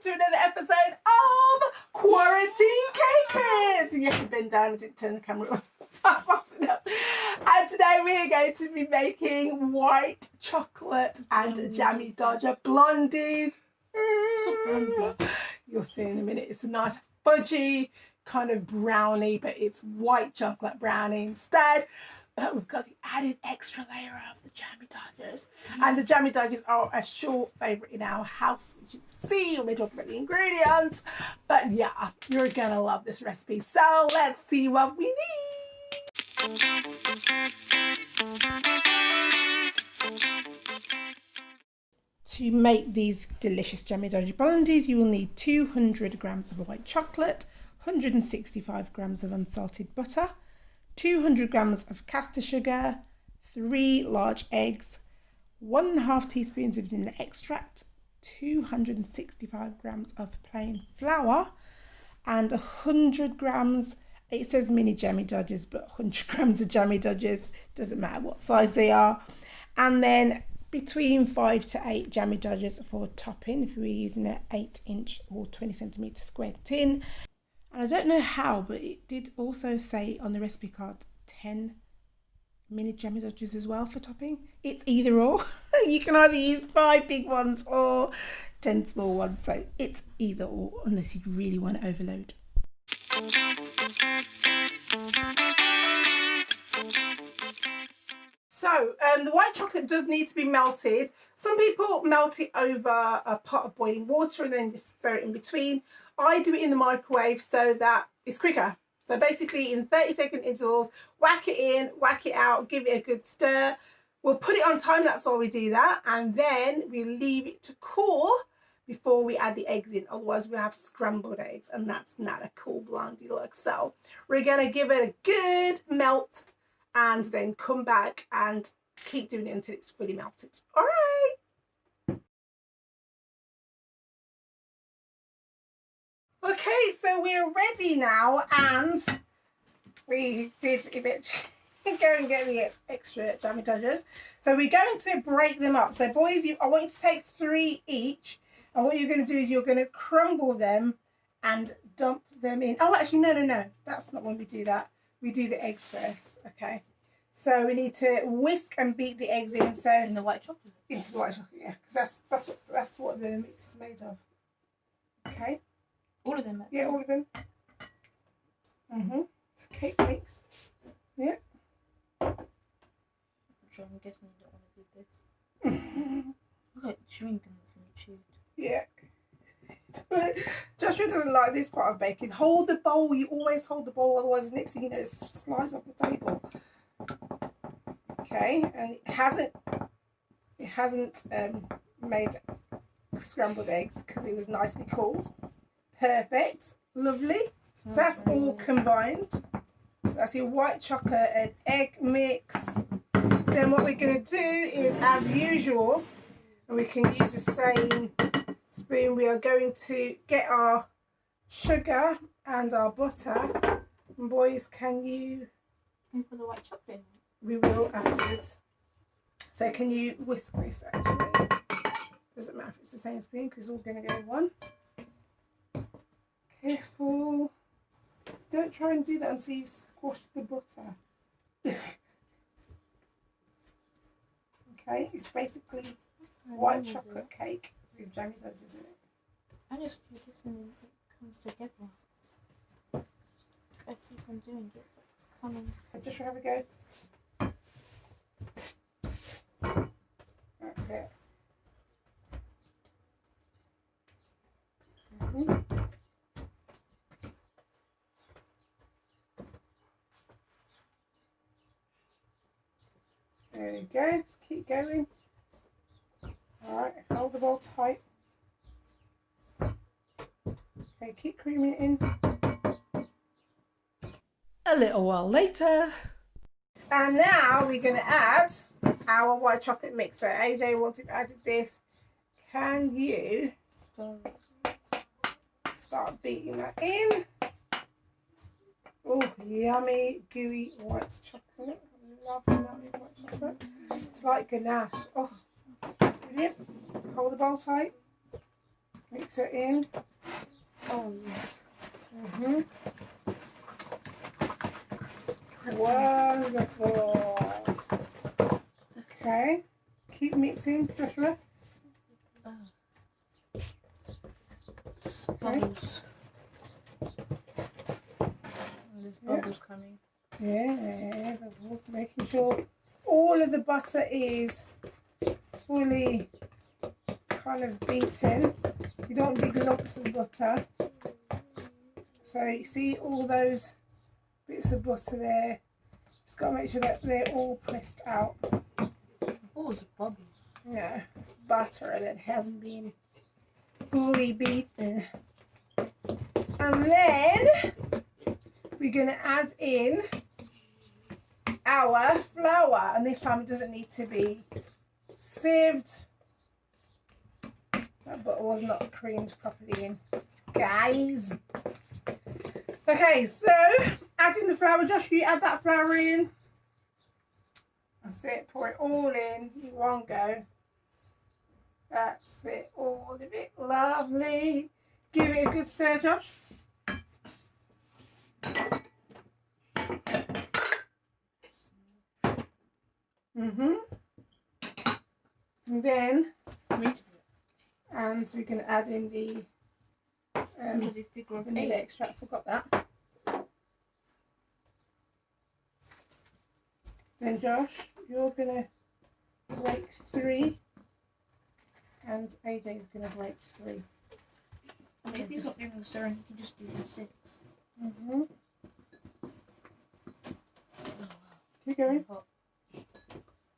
To another episode of Quarantine Cakers. You have to bend down and turn the camera fast enough. And today we are going to be making white chocolate and Jammie Dodger Blondies. You'll see in a minute. It's a nice fudgy kind of brownie, but it's white chocolate brownie instead. But we've got the added extra layer of the Jammie Dodgers. And the Jammie Dodgers are a short favourite in our house, as you can see when we talk about the ingredients. But yeah, you're going to love this recipe. So let's see what we need. To make these delicious Jammie Dodger Blondies, you will need 200 grams of white chocolate, 165 grams of unsalted butter, 200 grams of caster sugar, 3 large eggs, 1.5 teaspoons of vanilla extract, 265 grams of plain flour, and 100 grams, it says mini Jammie Dodgers, but 100 grams of Jammie Dodgers, doesn't matter what size they are, and then between 5 to 8 Jammie Dodgers for topping if we're using an 8-inch or 20 centimetre square tin. And I don't know how, but it did also say on the recipe card 10 mini Jammie Dodgers as well for topping. It's either or. You can either use 5 big ones or 10 small ones. So it's either or, unless you really want to overload. So the white chocolate does need to be melted. Some people melt it over a pot of boiling water and then just throw it in between. I do it in the microwave so that it's quicker. So basically in 30-second intervals, whack it in, whack it out, give it a good stir. We'll put it on time lapse while we do that, and then we leave it to cool before we add the eggs in. Otherwise we'll have scrambled eggs, and that's not a cool blondie look. So we're going to give it a good melt and then come back and keep doing it until it's fully melted. All right. Okay, so we're ready now, and we did a bit go and get the extra Jammie Dodgers. So we're going to break them up. So boys, I want you to take 3 each, and what you're going to do is you're going to crumble them and dump them in. Oh, actually, no. That's not when we do that. We do the eggs first. Okay. So we need to whisk and beat the eggs in. So in the white chocolate. Into the white chocolate, yeah, because that's what the mix is made of. Okay. All of them? Yeah, all of them. It's a cake mix. Yeah. I'm guessing you don't want to do this. Look, chewing gum is really chewed. Yeah. Joshua doesn't like this part of baking. Hold the bowl. You always hold the bowl, otherwise the next thing you know it slides off the table. Okay, and it hasn't made scrambled eggs because it was nicely cooled. Perfect, lovely. So that's all combined. So that's your white chocolate and egg mix. Then what we're going to do is, as usual, and we can use the same spoon, we are going to get our sugar and our butter. And boys, can you put the white chocolate in? We will afterwards. So can you whisk this actually? Doesn't matter if it's the same spoon because it's all going to go in one. Careful. Don't try and do that until you squash the butter. Okay, it's basically white chocolate cake with Jammie Dodgers in it. I just do this and then it comes together. I keep on doing it, but it's coming. Just have a go. That's it. There we go, just keep going. Alright, hold the bowl tight. Okay, keep creaming it in. A little while later. And now we're going to add our white chocolate mix. So AJ wanted added this, can you Start. start beating that in? Oh, yummy, gooey white chocolate. Love yummy white chocolate. It's like ganache. Oh, brilliant. Hold the bowl tight. Mix it in. Oh yes. Wonderful. Okay. Keep mixing, Joshua. Bubbles. There's bubbles coming. Yeah, bubbles. Making sure all of the butter is fully kind of beaten. You don't want big lumps of butter. So you see all those bits of butter there. Just got to make sure that they're all pressed out. Oh, it's bubbles. Yeah, it's butter that hasn't been fully beaten. And then we're going to add in our flour. And this time it doesn't need to be sieved. That butter was not creamed properly in, guys. Okay, so adding the flour. Josh, you add that flour in. That's it. Pour it all in one go. That's it. All of it. Lovely. Give it a good stir, Josh. And then, and we're going to add in the vanilla extract. Forgot that. Then Josh, you're going to break 3 and AJ's going to break 3. I mean, if he's not doing the stirring, he can just do the 6. Keep going.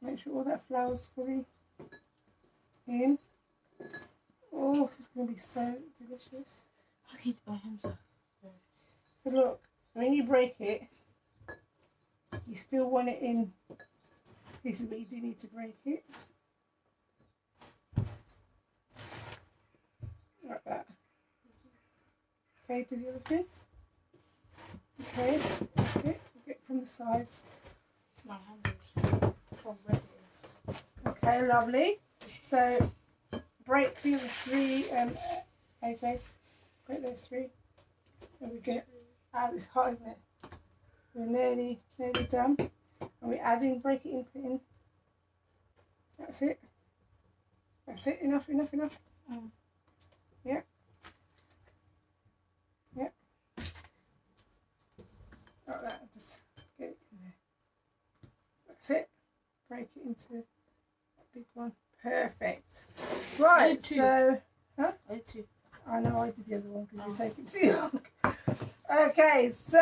Make sure all that flour's fully in. Oh, this is going to be so delicious. I need to put my hands up. So look, when you break it, you still want it in pieces, but you do need to break it. Like that. Okay, do the other thing. Okay, that's it. Get from the sides. My hands are red. Okay, lovely. So break the other 3, AJ. Break those 3. And we get, it's hot, isn't it? We're nearly done. And we add in, break it in, put in. That's it. That's it. Enough. Yeah. Yeah. Like that. Just get it in there. That's it. Break it into that big one. Perfect. Right, so... Huh? I did 2. I know I did the other one because we take it too long. Okay, so...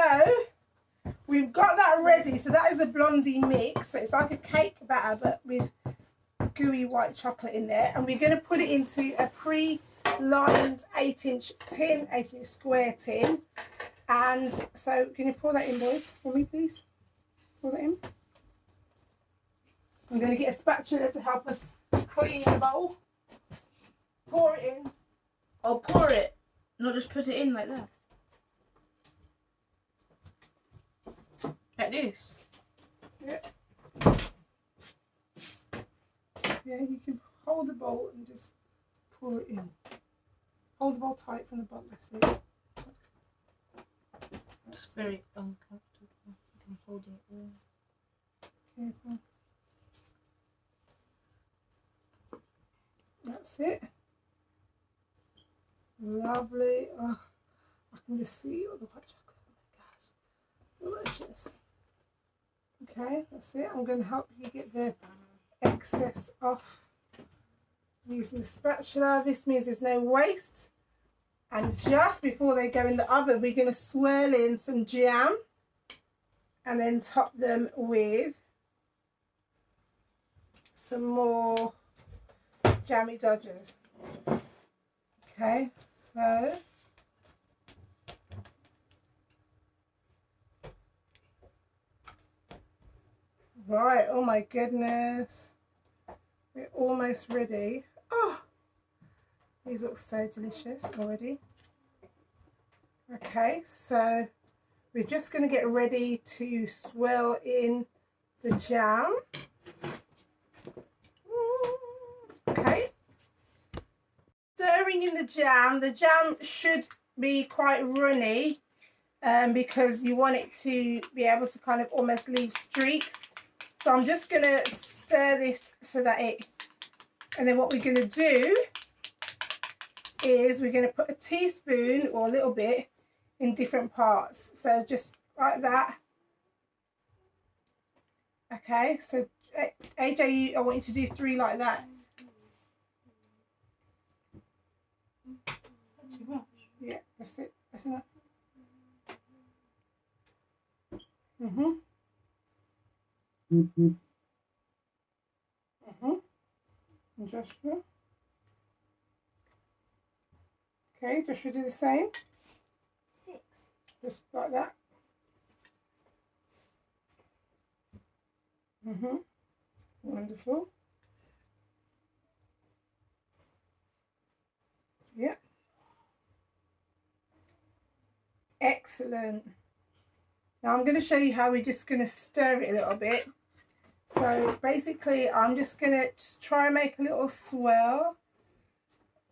We've got that ready. So that is a Blondie mix. So it's like a cake batter but with gooey white chocolate in there. And we're going to put it into a pre-lined 8-inch tin, 8-inch square tin. And so can you pour that in, boys, for me, please? Pour that in. I'm going to get a spatula to help us clean the bowl. Pour it in. Oh, pour it. Not just put it in like that. Like this. Yeah. Yeah, you can hold the bowl and just pour it in. Hold the bowl tight from the bottom, that's it. It's very uncomfortable. I'm holding it there. Careful. That's it. Lovely. Oh, I can just see all the white chocolate. Oh my gosh. Delicious. Okay, that's it. I'm going to help you get the excess off using the spatula. This means there's no waste. And just before they go in the oven, we're going to swirl in some jam and then top them with some more Jammie Dodgers. Okay, so right, oh my goodness, we're almost ready. Oh, These look so delicious already. Okay, so we're just going to get ready to swirl in the jam. Okay. Stirring in the jam. The jam should be quite runny because you want it to be able to kind of almost leave streaks. So I'm just going to stir this so that it... And then what we're going to do is we're going to put a teaspoon or a little bit in different parts. So just like that. Okay, so AJ, I want you to do 3 like that. Too much. Yeah, that's it. That's enough. And Joshua. Okay, Joshua, do the same. 6. Just like that. Wonderful. Yeah. Excellent. Now I'm going to show you how we're just going to stir it a little bit. So basically I'm just going to try and make a little swirl.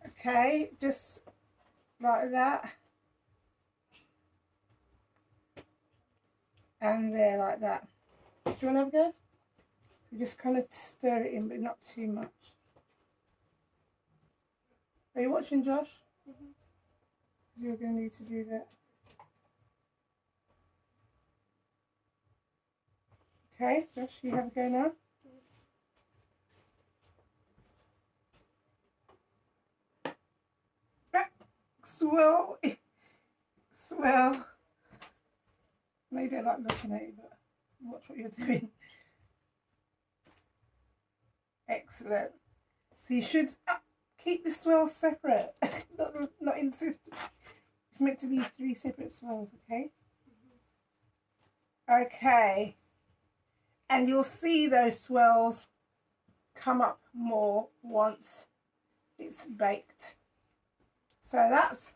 Okay, just like that. And there, like that. Do you want to have a go? So just kind of stir it in, but not too much. Are you watching, Josh? Because you're going to need to do that. Okay, Josh, you have a go now. Swirl. Swirl. Maybe I like looking at you, but watch what you're doing. Excellent. So you should keep the swirls separate. not into. It's meant to be 3 separate swirls, okay? Okay. And you'll see those swirls come up more once it's baked. So that's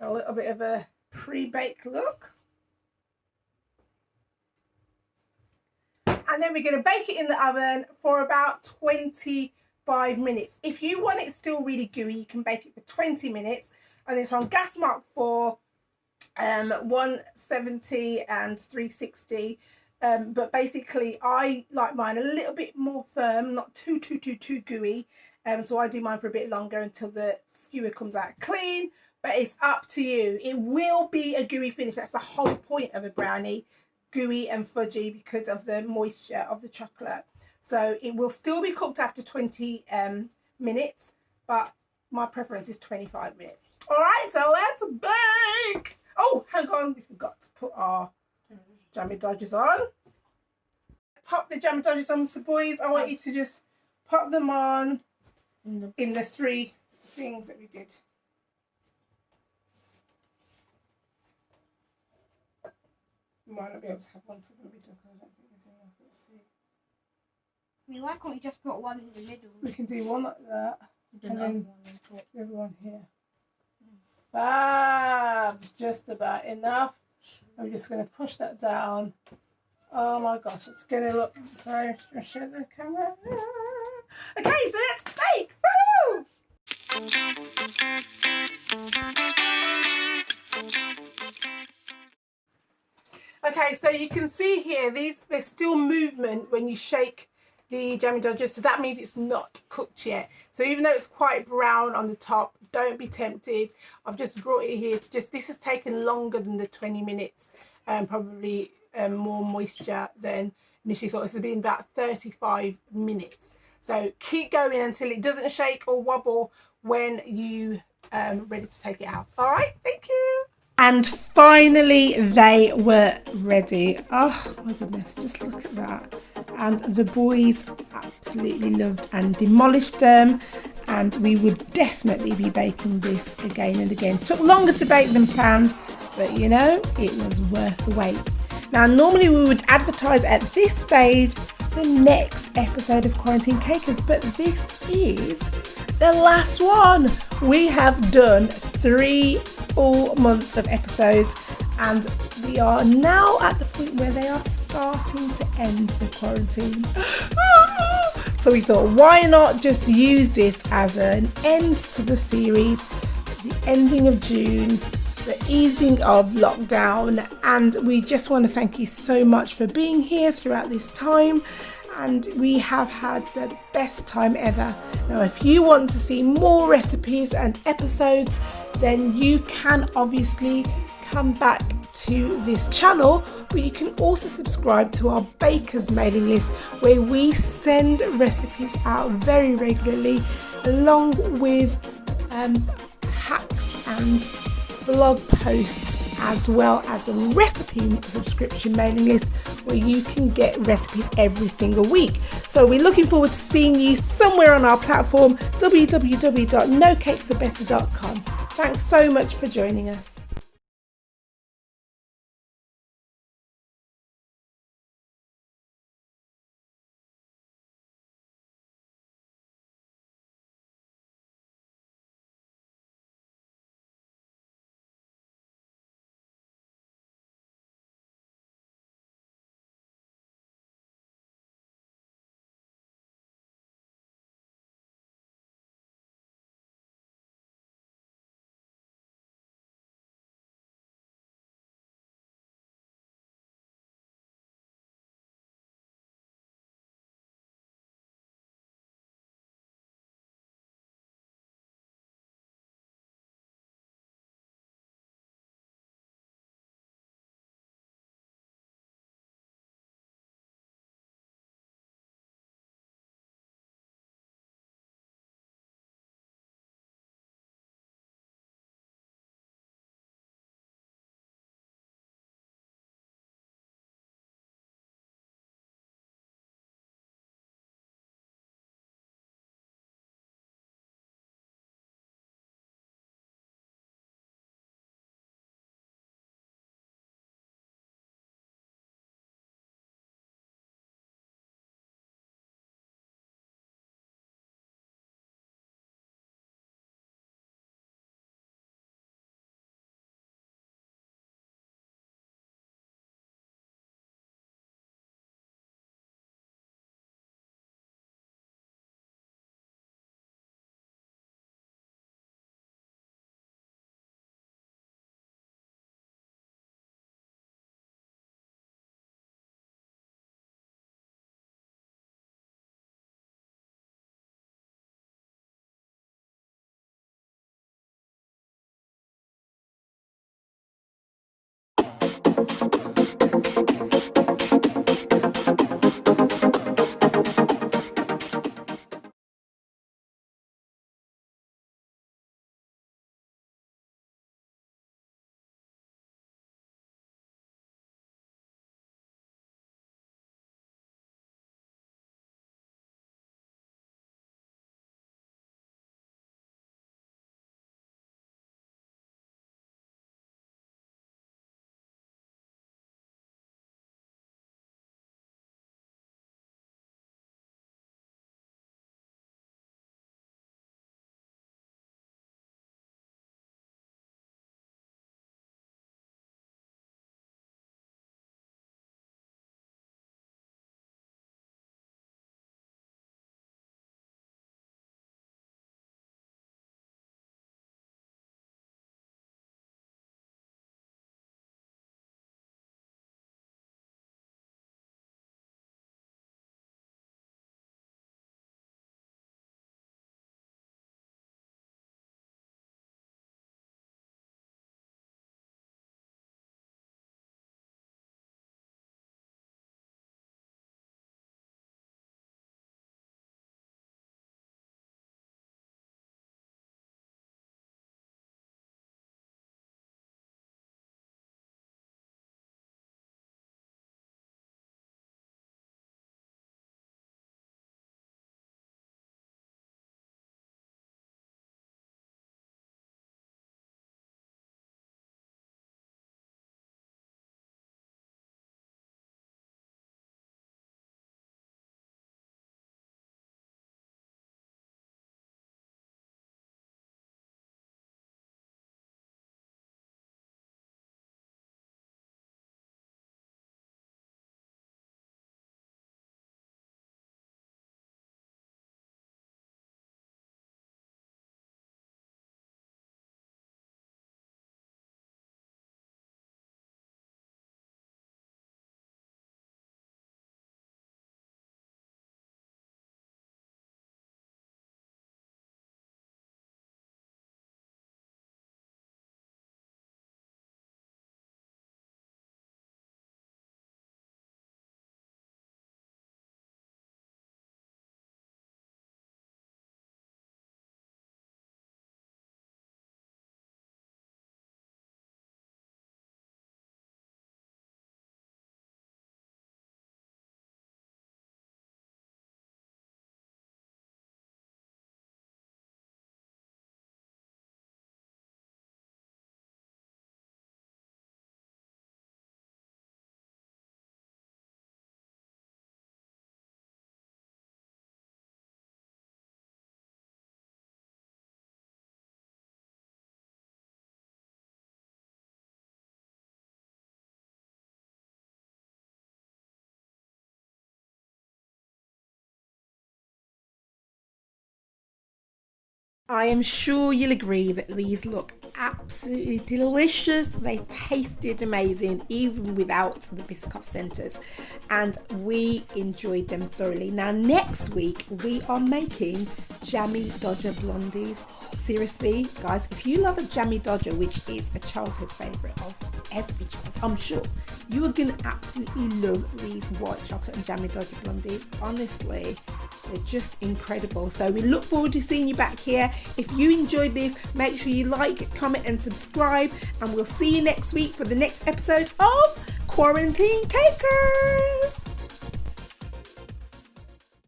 a little bit of a pre-baked look. And then we're going to bake it in the oven for about 25 minutes. If you want it still really gooey, you can bake it for 20 minutes. And it's on gas mark for 170 and 360. But basically I like mine a little bit more firm, not too gooey. So I do mine for a bit longer until the skewer comes out clean. But it's up to you. It will be a gooey finish. That's the whole point of a brownie. Gooey and fudgy because of the moisture of the chocolate. So it will still be cooked after 20 minutes, but my preference is 25 minutes. All right, so let's bake. Oh, hang on, we forgot to put our Jammie Dodgers on. Pop the Jammie Dodgers on, so boys, I want you to just pop them on in the 3 things that we did. We might not be able to have one for the middle because I don't think there's enough. Let's see. I mean, why can't we just put one in the middle? We can do one like that. And then the other one here. Fab! Just about enough. I'm just going to push that down. Oh my gosh, it's going to look so... I'll show the camera. Okay, so let's bake! Woo! Okay, so you can see here, there's still movement when you shake the Jammie Dodgers, so that means it's not cooked yet. So even though it's quite brown on the top, don't be tempted. I've just brought it here to just, this has taken longer than the 20 minutes, probably more moisture than initially thought. This has been about 35 minutes. So keep going until it doesn't shake or wobble when you ready to take it out. All right, thank you. And finally, they were ready. Oh my goodness, just look at that. And the boys absolutely loved and demolished them. And we would definitely be baking this again and again. Took longer to bake than planned, but you know, it was worth the wait. Now, normally we would advertise at this stage the next episode of Quarantine Cakers, but this is the last one. We have done 3 full months of episodes, and we are now at the point where they are starting to end the quarantine. So we thought, why not just use this as an end to the series, the ending of June, the easing of lockdown, and we just want to thank you so much for being here throughout this time, and we have had the best time ever. Now, if you want to see more recipes and episodes, then you can obviously come back to this channel, but you can also subscribe to our bakers mailing list, where we send recipes out very regularly, along with hacks and blog posts, as well as a recipe subscription mailing list where you can get recipes every single week. So we're looking forward to seeing you somewhere on our platform, www.nocakesarbetter.com. Thanks so much for joining us. I am sure you'll agree that these look absolutely delicious. They tasted amazing even without the Biscoff centres, and we enjoyed them thoroughly. Now next week we are making Jammie Dodger Blondies. Seriously guys, if you love a Jammie Dodger, which is a childhood favourite of every child, I'm sure you are going to absolutely love these white chocolate and Jammie Dodger Blondies. Honestly, they're just incredible. So we look forward to seeing you back here. If you enjoyed this, make sure you like, comment and subscribe, and we'll see you next week for the next episode of Quarantine Cakers.